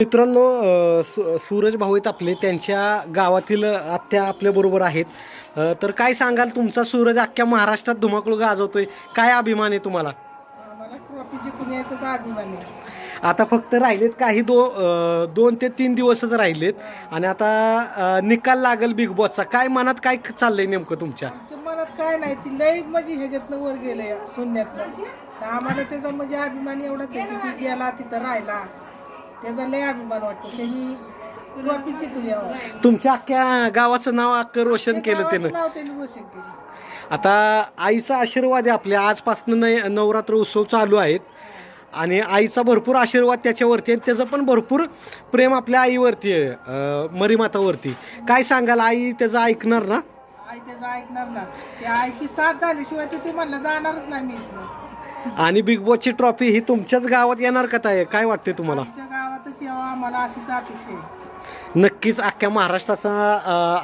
मित्रांनो, सूरज भाऊ आहेत आपले, त्यांच्या गावातील आत्या आपल्या बरोबर आहेत. तर काय सांगाल, तुमचा सूरज अख्ख्या महाराष्ट्रात धुमाकूळ गाजवतोय, काय अभिमान आहे तुम्हाला? मला ट्रॉफी जिंकून यायचा अभिमान आहे. आता फक्त राहिलेत काही 2 ते 3 दिवसच राहिलेत आणि आता निकाल लागल बिग बॉसचा. काय मनात काय चाललंय नेमकं तुमच्या? आमच्या मनात काय नाही, ती लई म्हणजे ह्याच्यातनं वर गेलंय शून्यातनं. तर आम्हाला त्याचा म्हणजे अभिमान एवढाच आहे की ती गेला तिथं राहिला, त्याचा लय अभिमान वाटतो. त्यांनी ट्रॉफी जिंकून यावं, तुमच्या अख्ख्या गावाचं नाव अख्खं रोशन केलं त्यानं. नाव त्यांनी रोशन केलं. आता आईचा आशीर्वाद आहे आपल्या. आजपासून नवरात्र उत्सव चालू आहेत आणि आईचा भरपूर आशीर्वाद त्याच्यावरती आहे. त्याचं पण भरपूर प्रेम आपल्या आईवरती आहे, मरीमातावरती. काय सांगाल, आई त्याचं ऐकणार ना? आई त्याचं ऐकणार ना. त्या आईची साथ झाल्याशिवाय ते म्हणलं जाणारच नाही मी इथनं. आणि बिग बॉसची ट्रॉफी ही तुमच्याच गावात येणार का ताई? काय वाटते तुम्हाला? आमच्या गावातच यावं आम्हाला अशीच अपेक्षा आहे. नक्कीच अख्ख्या महाराष्ट्राचा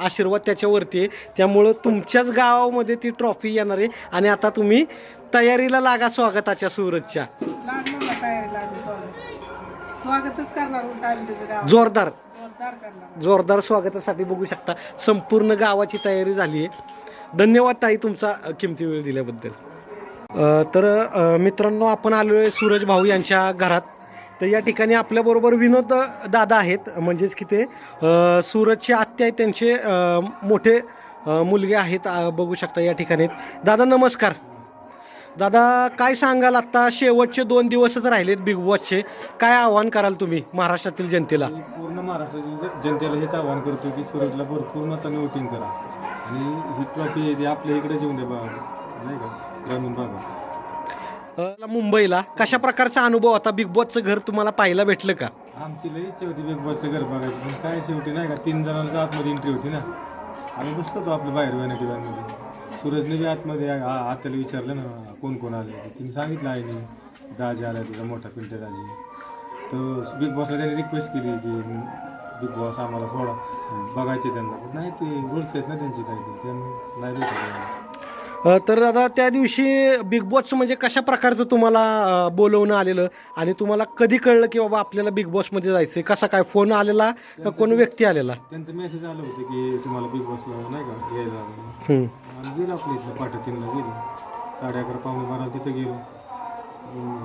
आशीर्वाद त्याच्यावरती आहे. त्यामुळं तुमच्याच गावामध्ये ती ट्रॉफी येणार आहे आणि आता तुम्ही तयारीला लागा स्वागताच्या सूरजच्या. लागणार ना तयारीला आम्ही स्वागतच करणार. उलट आम्ही त्याचं गाव जोरदार जोरदार करणार. जोरदार स्वागतासाठी बघू शकता संपूर्ण गावाची तयारी झाली आहे. धन्यवाद ताई तुमचा किमती वेळ दिल्याबद्दल. तर मित्रांनो, आपण आलो आहे सूरज भाऊ यांच्या घरात. तर या ठिकाणी आपल्याबरोबर विनोद दादा आहेत, म्हणजेच की ते सूरजचे आत्या आहेत, त्यांचे मोठे मुलगे आहेत. बघू शकता या ठिकाणी. दादा नमस्कार. दादा, काय सांगाल, आत्ता शेवटचे 2 दिवसच राहिलेत बिग बॉसचे, काय आव्हान कराल तुम्ही महाराष्ट्रातील जनतेला? पूर्ण महाराष्ट्रातील जनतेला हेच आवाहन करतो की सूरजला भरपूर मताने वोटिंग करा आणि ही ट्रॉफी आहे आपल्या इकडे येऊन द्या नाही का, ग्रामीण भागात. मुंबईला कशा प्रकारचा अनुभव होता? बिग बॉसचं घर तुम्हाला पाहायला भेटलं का? आमची लई इच्छा होती बिग बॉसचं घर बघायची, पण काय शेवटी नाही का 3 जणांच्या आतमध्ये एंट्री होती ना. आम्ही बसलो होतो आपल्या बाहेर व्हॅनिटी व्हॅनमध्ये. सूरजने बी आतमध्ये आत्याला विचारलं ना कोण कोण आले, तिने सांगितलं आईने दाजी आला, तुझा मोठा पिंट्या दाजी. तर बिग बॉसला त्यांनी रिक्वेस्ट केली की बिग बॉस आम्हाला सोडा, बघायचे त्यांना. पण नाही, ते रूल्स आहेत ना त्यांची काही, त्यांनी नाही भेटत. तर दादा, त्या दिवशी बिग बॉस म्हणजे कशा प्रकारचं तुम्हाला बोलवणं आलेलं आणि तुम्हाला कधी कळलं की बाबा आपल्याला बिग बॉसमध्ये जायचं? कसा काय फोन आलेला का कोण व्यक्ती आलेला? त्यांचं मेसेज आलं होतं की तुम्हाला बिग बॉसला नाही का यायला. आणि गेलो आपल्या इथलं 3:30ला गेलो, 11:30 पावणे 12 तिथं गेलो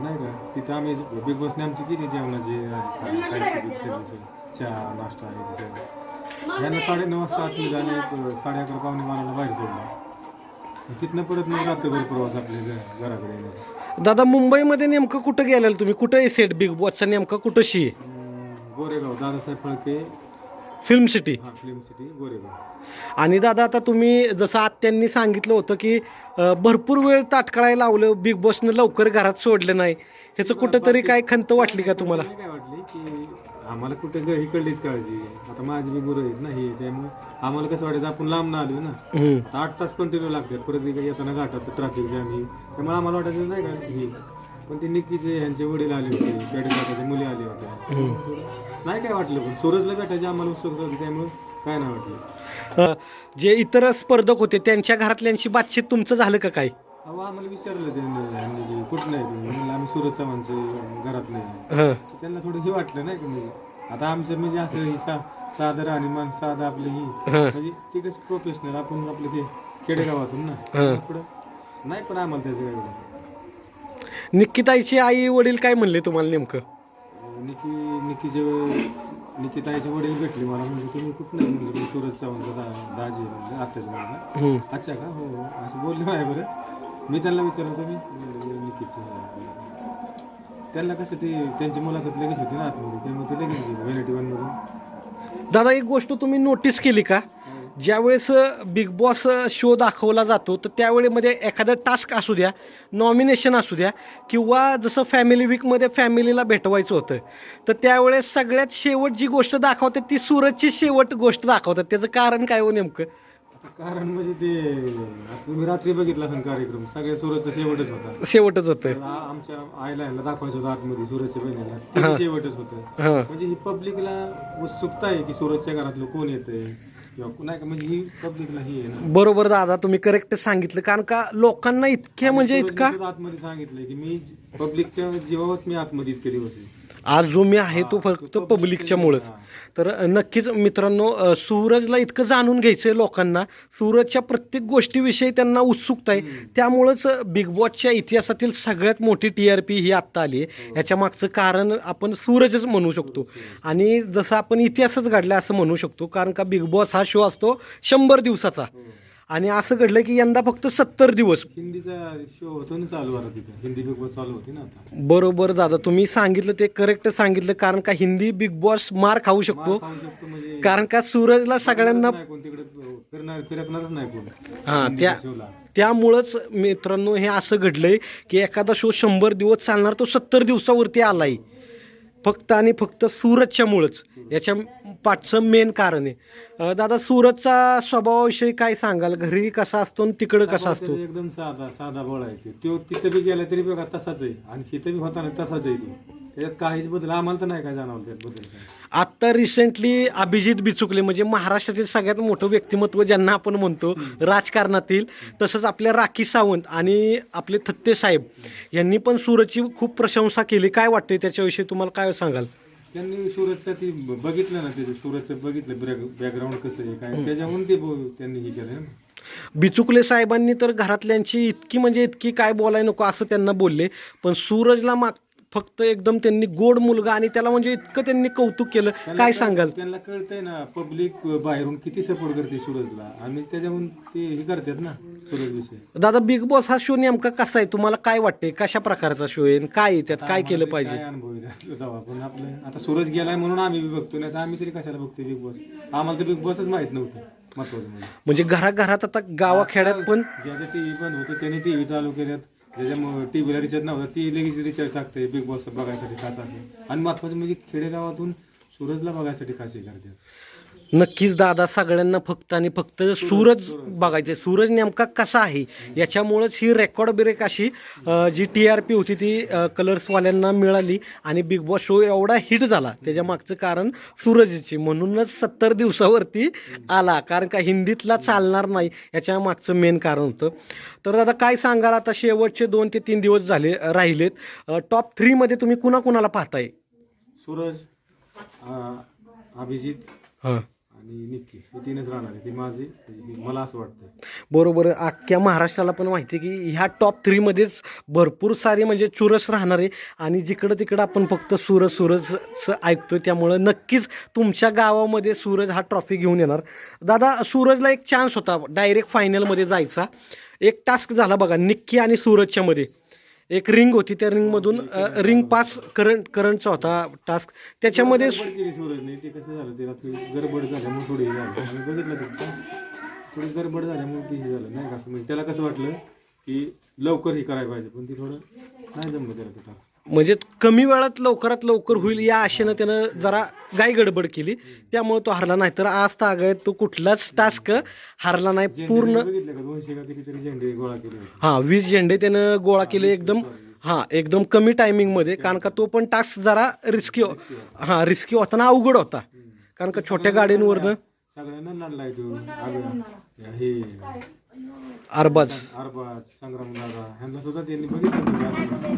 नाही का. तिथं आम्ही बिग बॉसने आमची केली जेवणाची चहा नाश्ता आहे ते सगळं. यांना 9:30 वाजता आतमध्ये आणि 11:30 पावणे 12ला बाहेर पडलो. तिथनं परत मग रात्रभर प्रवास आपल्या घराकडे येण्याचा. दादा, मुंबईमध्ये नेमकं कुठं गेलेलं तुम्ही? कुठं आहे सेट बिग बॉसचा नेमकं? कुठं शी? Goregaon, Dadasaheb Phalke film city. हा, फिल्म सिटी गोरेगाव. आणि दादा, आता तुम्ही जसं आत्यांनी सांगितलं होतं की भरपूर वेळ ताटकळायला लावलं, बिग बॉसनं लवकर घरात सोडलं नाही, ह्याचं कुठंतरी काय खंत वाटली का तुम्हाला? काय वाटली की आम्हाला कुठे इकडलीच काळजी. आता माझी बी गुरं आहेत ना हे, त्यामुळे आम्हाला कसं वाटायचं आपण लांब ना आलो ना, 8 तास कंटिन्यू लागतात. परत येताना घाटात ट्रॅफिक जाम ही, त्यामुळे आम्हाला वाटायचं नाही का ही. पण ते निक्कीचे ह्यांचे वडील आले होते, पेडकाच्या मुली आल्या होत्या, नाही काय वाटलं. पण सूरजला भेटायचे आम्हाला उत्सुकता होती, त्यामुळे काय नाही वाटलं. जे इतर स्पर्धक होते त्यांच्या घरातल्यांशी बातचीत तुमचं झालं का काय? अहो, आम्हाला विचारलं त्यांनी की कुठं नाही तुम्ही, म्हणलं आम्ही सूरज चव्हाणचं घरात नाही. त्यांना थोडं हे वाटलं नाही का, म्हणजे आता आमचं म्हणजे असं ही साधं राहणीमान, साधं आपलं ही म्हणजे ते कसं प्रोफेशनल, आपण आपलं ते खेडेगावातून ना पुढं नाही. पण आम्हाला त्याचं काय एवढं. निक्कीताईची आई वडील काय म्हणले तुम्हाला नेमकं? निकिताईचे वडील भेटले मला, म्हणजे तुम्ही कुठं नाही, म्हणजे मी सूरज चव्हाणचा दाजी म्हणजे आत्याचा मुलगा. अच्छा का, हो हो असं बोलले आहे. बरं, मी त्यांना विचारलं तुम्ही निकीचं, त्यांना कसं ते त्यांची मुलाखत लगेच होती ना आतमध्ये, त्यामुळे ते लगेच गेले व्हॅनिटी वनमधून. दादा, एक गोष्ट तुम्ही नोटीस केली का, ज्यावेळेस बिग बॉस शो दाखवला जातो तर त्यावेळेमध्ये एखादं टास्क असू द्या, नॉमिनेशन असू द्या, किंवा जसं फॅमिली वीकमध्ये फॅमिलीला भेटवायचं होतं, तर त्यावेळेस सगळ्यात शेवट जी गोष्ट दाखवतात ती सूरजची शेवट गोष्ट दाखवतात. त्याचं कारण काय हो नेमकं? कारण म्हणजे ते तुम्ही रात्री बघितला असेल कार्यक्रम, सगळ्या सूरजचा शेवटच होता. शेवटच होतं. आमच्या आईला ह्याला दाखवायचं होतं आतमध्ये सूरजच्या बहिणीला, ते शेवटच होतं. म्हणजे ही पब्लिकला उत्सुकता आहे की सूरजच्या घरातलं कोण येतंय किंवा नाही का, म्हणजे ही पब्लिकला ही आहे ना. बरोबर दादा, तुम्ही करेक्ट सांगितलं. कारण का लोकांना इतक्या म्हणजे इतका आतमध्ये सांगितलंय की मी पब्लिकच्या जीवावर मी आतमध्ये इतके दिवस आहे. आज जो मी आहे तो फक्त पब्लिकच्या मुळेच. तर नक्कीच मित्रांनो, सूरजला इतकं जाणून घ्यायचं आहे लोकांना, सूरजच्या प्रत्येक गोष्टीविषयी त्यांना उत्सुकता आहे. त्यामुळंच बिग बॉसच्या इतिहासातील सगळ्यात मोठी TRP ही आत्ता आली आहे. ह्याच्या मागचं कारण आपण सूरजच म्हणू शकतो. आणि जसं आपण इतिहासच घडला असं म्हणू शकतो, कारण का बिग बॉस हा शो असतो 100 दिवसाचा. आणि असं घडलं की यंदा फक्त 70 दिवस. हिंदीचा शो होतो ना चालू आता तिथे, हिंदी बिग बॉस चालू होती ना आता. बरोबर दादा, तुम्ही सांगितलं ते करेक्ट सांगितलं. कारण का हिंदी बिग बॉस मार खाऊ शकतो, खाऊ शकतो म्हणजे कारण का सूरजला सगळ्यांना नाही कोण तिकडे फिरकणारच नाही कोण. हा हिंदीच्या शोला. त्यामुळंच मित्रांनो हे असं घडलंय की एखादा शो 100 दिवस चालणार तो 70 दिवसावरती आलाय, फक्त आणि फक्त सूरजच्यामुळंच. याच्या पाठचं मेन कारण आहे. दादा, सूरजचा स्वभावाविषयी काय सांगाल? घरी कसा असतो आणि तिकडं कसा असतो? एकदम साधा बोळा आहे तो तिथे बी गेला तरी बघा तसाच आहे, आणि तिथे बी होता ना तसाच आहे तो. त्याच्यात काहीच बदल आम्हाला तर नाही काय जाणवलं त्यात बदल काय. आता रिसेंटली अभिजित बिचुकले म्हणजे महाराष्ट्रातील सगळ्यात मोठं व्यक्तिमत्व ज्यांना आपण म्हणतो राजकारणातील, तसंच आपल्या राखी सावंत आणि आपले थत्ते साहेब यांनी पण सूरजची खूप प्रशंसा केली. काय वाटते त्याच्याविषयी, तुम्हाला काय सांगाल? त्यांनी सूरजचं ती बघितलं ना, त्याचं सूरजचं बघितलं बॅकग्राऊंड कसं आहे काय, त्याच्यावरून ते त्यांनी हे केलं ना. बिचुकले साहेबांनी तर घरातल्यांची इतकी म्हणजे इतकी काय बोलाय नको असं त्यांना बोलले, पण सूरजला फक्त एकदम त्यांनी गोड मुलगा आणि त्याला म्हणजे इतकं त्यांनी कौतुक केलं. काय सांगाल? त्यांना कळतंय ना पब्लिक बाहेरून किती सपोर्ट करते सूरजला, आणि त्याच्यावरून ते हे करतात ना सूरज विषयी. दादा, बिग बॉस हा शो नेमका कसा आहे, तुम्हाला काय वाटते? कशा प्रकारचा शो आहे, काय आहे त्यात, काय केलं पाहिजे? काय अनुभव आहे तेव्हा पण आपलं. आता सूरज गेलाय म्हणून आम्ही बी बघतो, नाही तर आम्ही तरी कशाला बघतो बिग बॉस. आम्हाला तर बिग बॉसच माहित नव्हतं महत्वाचं म्हणजे घराघरात आता गावाखेड्यात पण ज्याचं टीव्ही बंद होतं त्याने टीव्ही चालू केल्यात, ज्याच्यामुळे टीव्हीला रिचार्ज नव्हता ती लगेच रिचार्ज टाकते बिग बॉस बघायसाठी खास असे. आणि महत्वाचं म्हणजे खेडेगावातून सूरजला बघायसाठी खास हे करतात. नक्कीच दादा, सगळ्यांना फक्त आणि फक्त सूरज बघायचे. सूरज नेमका कसा आहे याच्यामुळेच ही रेकॉर्ड ब्रेक अशी जी TRP होती ती कलर्सवाल्यांना मिळाली आणि बिग बॉस शो एवढा हिट झाला. त्याच्या मागचं कारण सूरजची, म्हणूनच 70 दिवसावरती आला, कारण का हिंदीतला चालणार नाही याच्या मागचं मेन कारण होतं. तर दादा, काय सांगाल? आता शेवटचे 2 ते 3 दिवस राहिलेत. टॉप 3 मध्ये तुम्ही कुणाकुणाला पाहताय? सूरज, अभिजित हां आणि निक्की हे तीनच राहणार आहे. ती माझी मला असं वाटतं. बरोबर. अख्ख्या महाराष्ट्राला पण माहिती आहे की ह्या टॉप 3 मध्येच भरपूर सारे म्हणजे चुरस राहणार आहे, आणि जिकडं तिकडं आपण फक्त सूरज ऐकतोय. त्यामुळं नक्कीच तुमच्या गावामध्ये सूरज हा ट्रॉफी घेऊन येणार. दादा, सूरजला एक चान्स होता डायरेक्ट फायनलमध्ये जायचा. एक टास्क झाला बघा निक्की आणि सूरजच्या मध्ये, एक रिंग होती, त्या रिंगमधून रिंग पास करंटचा होता टास्क. त्याच्यामध्ये गडबड केली सूरजने. ते कसं झालं, ते रात्री गडबड झाल्यामुळे थोडी हे झालं. आणि बघितलं ते थोडी गडबड झाल्यामुळे ते हे झालं नाही का. असं म्हणजे त्याला कसं वाटलं की लवकर हे करायला पाहिजे, पण ती थोडं नाही जमलं त्याला ते टास्क. म्हणजे कमी वेळात लवकरात लवकर होईल या आशेनं त्यानं जरा गडबड केली, त्यामुळे तो हरला. नाही तर आज तागायत तो कुठलाच टास्क हरला नाही. पूर्ण बघितलं का 200 का कितीतरी झेंडे गोळा केले होते. हां 20 झेंडे त्यानं गोळा केले एकदम. हां एकदम कमी टायमिंगमध्ये, कारण का तो पण टास्क जरा रिस्की होता ना, अवघड होता, कारण का छोट्या गाड्यांवरनं सगळ्यांना लढलाय तो. हे अरबाज संग्राम दादा ह्यांना सुद्धा त्यांनी बघितलं.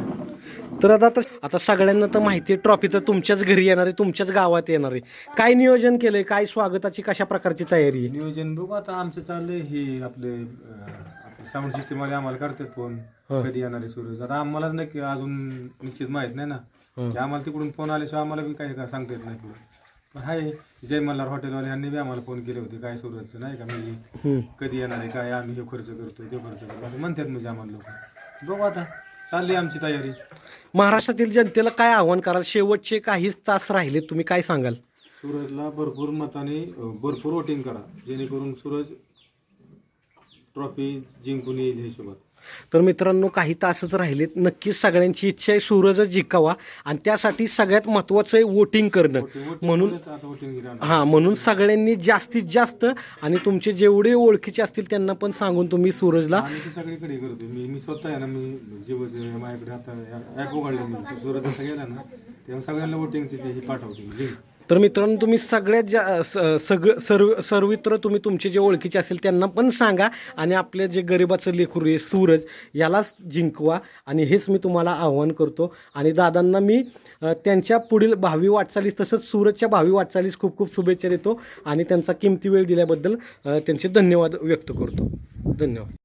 तर आता सगळ्यांना तर माहिती आहे ट्रॉफी तर तुमच्याच घरी येणार आहे, तुमच्याच गावात येणार आहे. काय नियोजन केलंय, काय स्वागताची कशा प्रकारची तयारी आहे? नियोजन बघू आता आमचं चाललंय हे आपले साऊंड सिस्टम वाले आम्हाला करतात फोन कधी येणार आहे सूरज. आता आम्हाला नक्की अजून निश्चित माहित नाही ना, आम्हाला तिकडून फोन आल्याशिवाय आम्हाला बी काही सांगता येत नाही पुढे. पण हाय जय मल्हार हॉटेलवाले यांनी बी आम्हाला फोन केले होते काय सूरजचं नाही का, म्हणजे कधी येणार आहे काय, आम्ही हे खर्च करतोय ते खर्च करतो असं म्हणतात म्हणजे आम्हाला लोक. बघू आता चालली आमची तयारी. महाराष्ट्रातील जनतेला काय आव्हान कराल? शेवटचे काहीच तास राहिले, तुम्ही काय सांगाल? सूरजला भरपूर मताने भरपूर वोटिंग करा, जेणेकरून सूरज ट्रॉफी जिंकून येईल हिशोबात. तर मित्रांनो, काही तासच राहिलेत. नक्कीच सगळ्यांची इच्छा आहे सूरजच जिंकावा, आणि त्यासाठी सगळ्यात महत्त्वाचं आहे वोटिंग करणं. म्हणून सगळ्यांनी जास्तीत जास्त, आणि तुमचे जेवढे ओळखीचे असतील त्यांना पण सांगून तुम्ही सूरजला. सगळीकडे करतो मी स्वतः आहे ना, मी जीवच माझ्याकडे आता ॲप उघडले मी सूरज असं गेला ना, तेव्हा सगळ्यांना वोटिंगची पाठवते. तर मित्रांनो तुम्ही सगळ्यात सर्वत्र तुम्ही तुमचे जे ओळखीचे असेल त्यांना पण सांगा आणि आपले जे गरिबाचं लेकरू आहे सूरज यालाच जिंकवा आणि हेच मी तुम्हाला आव्हान करतो. आणि दादांना मी त्यांच्या पुढील भावी वाटचालीस तसंच सूरजच्या भावी वाटचालीस खूप खूप शुभेच्छा देतो आणि त्यांचा किमती वेळ दिल्याबद्दल त्यांचे धन्यवाद व्यक्त करतो. धन्यवाद.